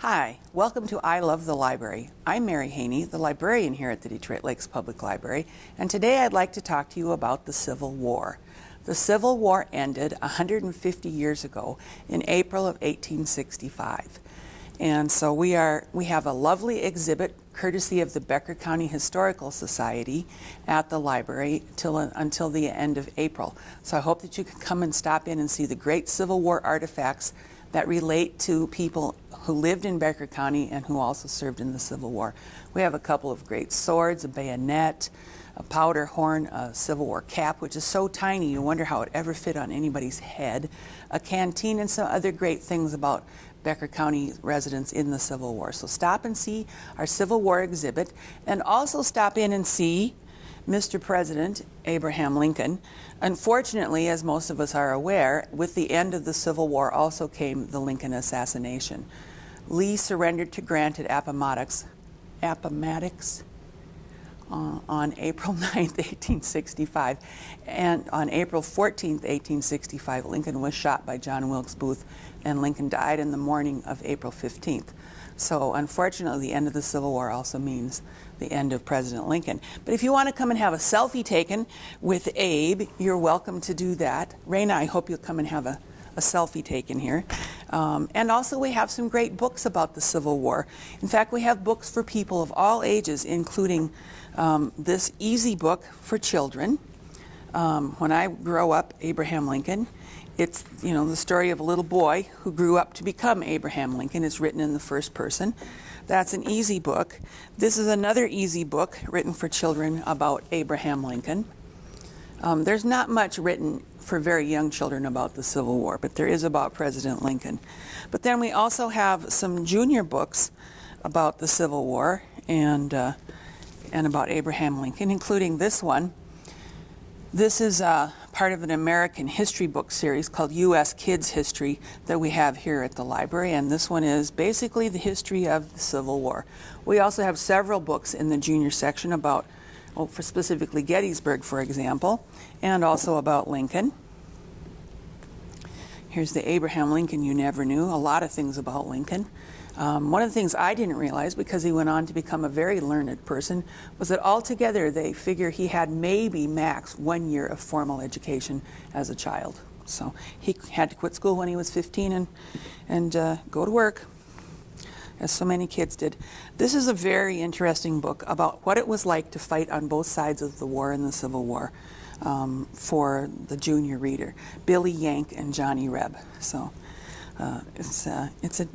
Hi, welcome to I Love the Library. I'm Mary Haney, the librarian here at the Detroit Lakes Public Library, and today I'd like to talk to you about the Civil War. The Civil War ended 150 years ago in April of 1865. And so we have a lovely exhibit courtesy of the Becker County Historical Society at the library until the end of April. So I hope that you can come and stop in and see the great Civil War artifacts that relate to people who lived in Becker County and who also served in the Civil War. We have a couple of great swords, a bayonet, a powder horn, a Civil War cap, which is so tiny you wonder how it ever fit on anybody's head, a canteen, and some other great things about Becker County residents in the Civil War. So stop and see our Civil War exhibit, and also stop in and see Mr. President Abraham Lincoln. Unfortunately, as most of us are aware, with the end of the Civil War also came the Lincoln Assassination. Lee surrendered to Grant at Appomattox on April 9th, 1865. And on April 14th, 1865, Lincoln was shot by John Wilkes Booth, and Lincoln died in the morning of April 15th. So unfortunately, the end of the Civil War also means the end of President Lincoln. But if you want to come and have a selfie taken with Abe, you're welcome to do that. Raina, I hope you'll come and have a selfie taken here. And also we have some great books about the Civil War. In fact, we have books for people of all ages, including this easy book for children. When I grow up, Abraham Lincoln. It's, the story of a little boy who grew up to become Abraham Lincoln. It's written in the first person. That's an easy book. This is another easy book written for children about Abraham Lincoln. There's not much written for very young children about the Civil War, but there is about President Lincoln. But then we also have some junior books about the Civil War and about Abraham Lincoln, including this one. This is part of an American history book series called U.S. Kids History that we have here at the library, and this one is basically the history of the Civil War. We also have several books in the junior section about, for specifically Gettysburg, for example, and also about Lincoln. Here's the Abraham Lincoln You Never Knew, a lot of things about Lincoln. One of the things I didn't realize, because he went on to become a very learned person, was that altogether they figure he had maybe max 1 year of formal education as a child. So he had to quit school when he was 15 and go to work, as so many kids did. This is a very interesting book about what it was like to fight on both sides of the war in the Civil War for the junior reader, Billy Yank and Johnny Reb. So it's an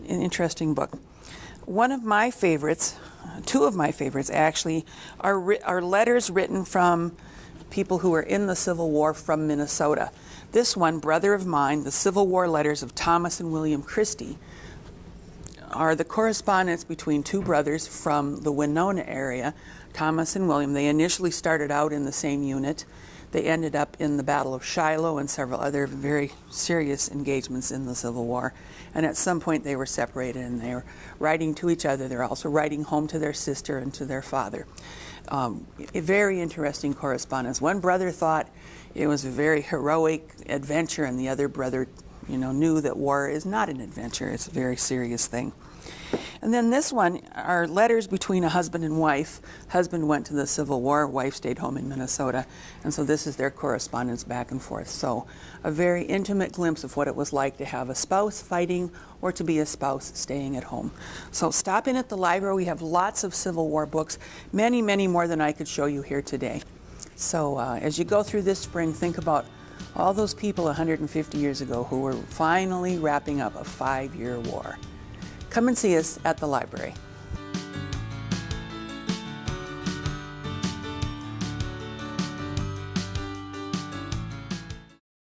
interesting book. One of my favorites, two of my favorites actually, are letters written from people who were in the Civil War from Minnesota. This one, Brother of Mine, the Civil War Letters of Thomas and William Christie, are the correspondence between two brothers from the Winona area, Thomas and William. They initially started out in the same unit. They ended up in the Battle of Shiloh and several other very serious engagements in the Civil War. And at some point they were separated and they were writing to each other. They're also writing home to their sister and to their father. A very interesting correspondence. One brother thought it was a very heroic adventure, and the other brother, knew that war is not an adventure. It's a very serious thing. And then this one are letters between a husband and wife. Husband went to the Civil War, wife stayed home in Minnesota. And so this is their correspondence back and forth. So a very intimate glimpse of what it was like to have a spouse fighting or to be a spouse staying at home. So stop in at the library. We have lots of Civil War books, many, many more than I could show you here today. So as you go through this spring, think about all those people 150 years ago who were finally wrapping up a 5-year war. Come and see us at the library.